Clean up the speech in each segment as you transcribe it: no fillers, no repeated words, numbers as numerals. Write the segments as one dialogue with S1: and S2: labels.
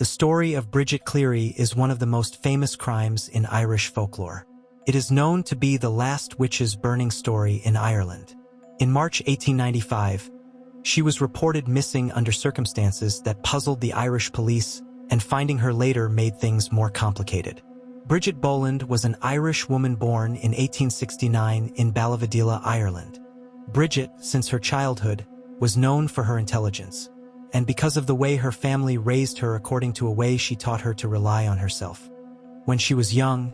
S1: The story of Bridget Cleary is one of the most famous crimes in Irish folklore. It is known to be the last witches' burning story in Ireland. In March 1895, she was reported missing under circumstances that puzzled the Irish police, and finding her later made things more complicated. Bridget Boland was an Irish woman born in 1869 in Ballavadila, Ireland. Bridget, since her childhood, was known for her intelligence, and because of the way her family raised her according to a way she taught her to rely on herself. When she was young,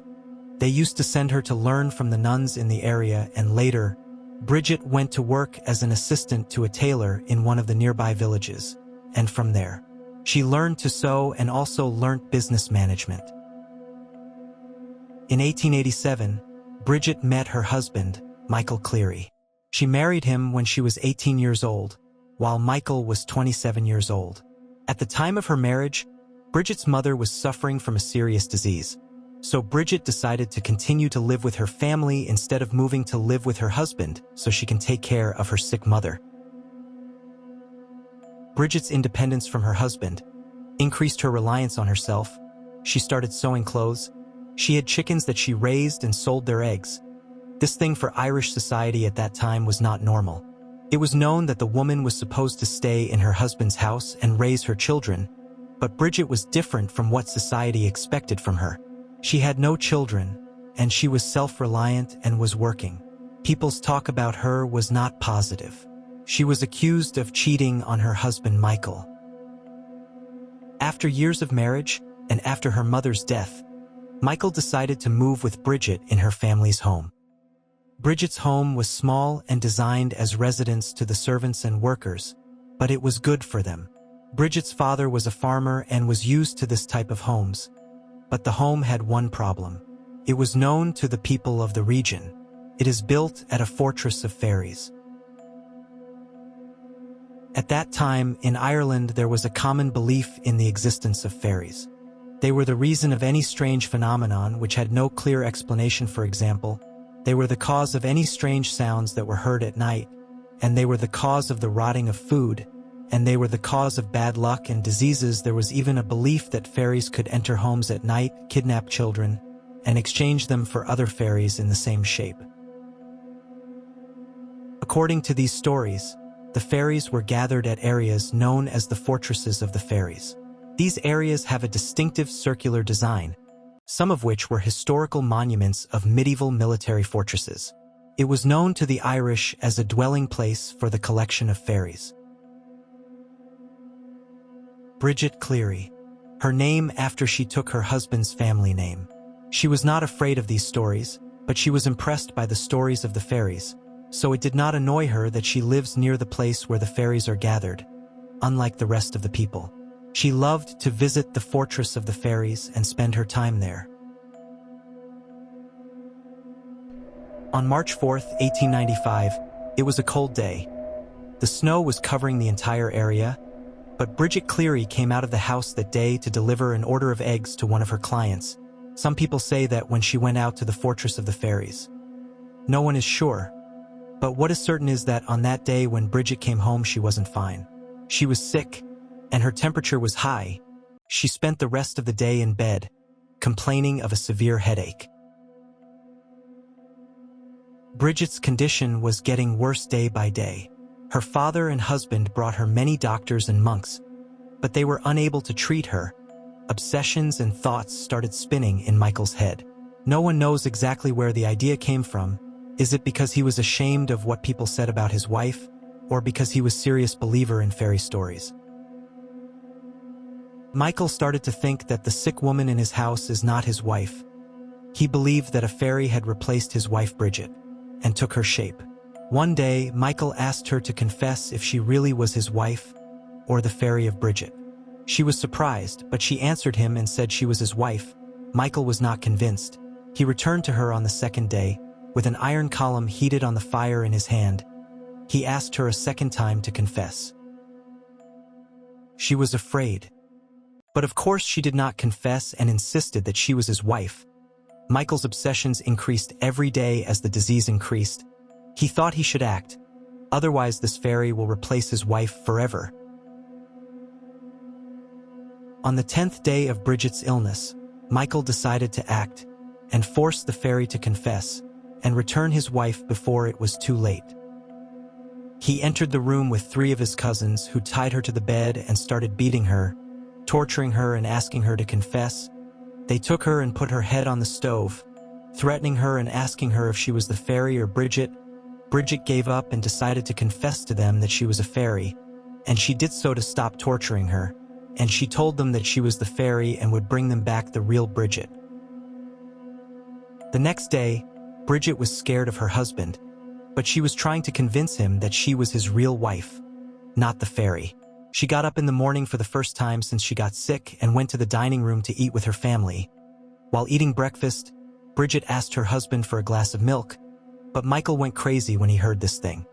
S1: they used to send her to learn from the nuns in the area, and later, Bridget went to work as an assistant to a tailor in one of the nearby villages, and from there, she learned to sew and also learnt business management. In 1887, Bridget met her husband, Michael Cleary. She married him when she was 18 years old, while Michael was 27 years old. At the time of her marriage, Bridget's mother was suffering from a serious disease, so Bridget decided to continue to live with her family instead of moving to live with her husband so she can take care of her sick mother. Bridget's independence from her husband increased her reliance on herself. She started sewing clothes. She had chickens that she raised and sold their eggs. This thing for Irish society at that time was not normal. It was known that the woman was supposed to stay in her husband's house and raise her children, but Bridget was different from what society expected from her. She had no children, and she was self-reliant and was working. People's talk about her was not positive. She was accused of cheating on her husband Michael. After years of marriage, and after her mother's death, Michael decided to move with Bridget in her family's home. Bridget's home was small and designed as residence to the servants and workers, but it was good for them. Bridget's father was a farmer and was used to this type of homes, but the home had one problem. It was known to the people of the region. It is built at a fortress of fairies. At that time, in Ireland, there was a common belief in the existence of fairies. They were the reason of any strange phenomenon which had no clear explanation. For example, they were the cause of any strange sounds that were heard at night, and they were the cause of the rotting of food, and they were the cause of bad luck and diseases. There was even a belief that fairies could enter homes at night, kidnap children, and exchange them for other fairies in the same shape. According to these stories, the fairies were gathered at areas known as the fortresses of the fairies. These areas have a distinctive circular design, some of which were historical monuments of medieval military fortresses. It was known to the Irish as a dwelling place for the collection of fairies. Bridget Cleary. Her name after she took her husband's family name. She was not afraid of these stories, but she was impressed by the stories of the fairies, so it did not annoy her that she lives near the place where the fairies are gathered, unlike the rest of the people. She loved to visit the fortress of the fairies and spend her time there. On March 4, 1895, it was a cold day. The snow was covering the entire area, but Bridget Cleary came out of the house that day to deliver an order of eggs to one of her clients. Some people say that when she went out to the fortress of the fairies. No one is sure, but what is certain is that on that day when Bridget came home, she wasn't fine. She was sick, and her temperature was high. She spent the rest of the day in bed, complaining of a severe headache. Bridget's condition was getting worse day by day. Her father and husband brought her many doctors and monks, but they were unable to treat her. Obsessions and thoughts started spinning in Michael's head. No one knows exactly where the idea came from. Is it because he was ashamed of what people said about his wife, or because he was a serious believer in fairy stories? Michael started to think that the sick woman in his house is not his wife. He believed that a fairy had replaced his wife Bridget, and took her shape. One day, Michael asked her to confess if she really was his wife, or the fairy of Bridget. She was surprised, but she answered him and said she was his wife. Michael was not convinced. He returned to her on the second day, with an iron column heated on the fire in his hand. He asked her a second time to confess. She was afraid. But of course she did not confess and insisted that she was his wife. Michael's obsessions increased every day as the disease increased. He thought he should act, otherwise this fairy will replace his wife forever. On the 10th day of Bridget's illness, Michael decided to act and force the fairy to confess and return his wife before it was too late. He entered the room with 3 of his cousins who tied her to the bed and started beating her, torturing her and asking her to confess. They took her and put her head on the stove, threatening her and asking her if she was the fairy or Bridget. Bridget gave up and decided to confess to them that she was a fairy, and she did so to stop torturing her, and she told them that she was the fairy and would bring them back the real Bridget. The next day, Bridget was scared of her husband, but she was trying to convince him that she was his real wife, not the fairy. She got up in the morning for the first time since she got sick and went to the dining room to eat with her family. While eating breakfast, Bridget asked her husband for a glass of milk, but Michael went crazy when he heard this thing.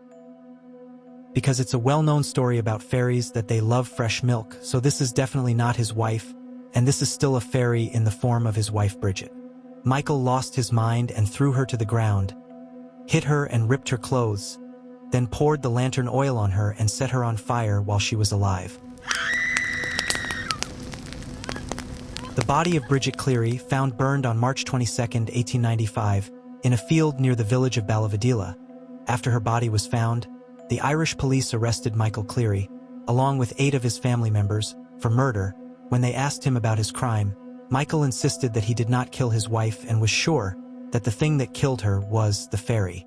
S1: Because it's a well-known story about fairies that they love fresh milk, so this is definitely not his wife, and this is still a fairy in the form of his wife Bridget. Michael lost his mind and threw her to the ground, hit her and ripped her clothes, then poured the lantern oil on her and set her on fire while she was alive. The body of Bridget Cleary, found burned on March 22, 1895, in a field near the village of Ballavadila. After her body was found, the Irish police arrested Michael Cleary, along with 8 of his family members, for murder. When they asked him about his crime, Michael insisted that he did not kill his wife and was sure that the thing that killed her was the fairy.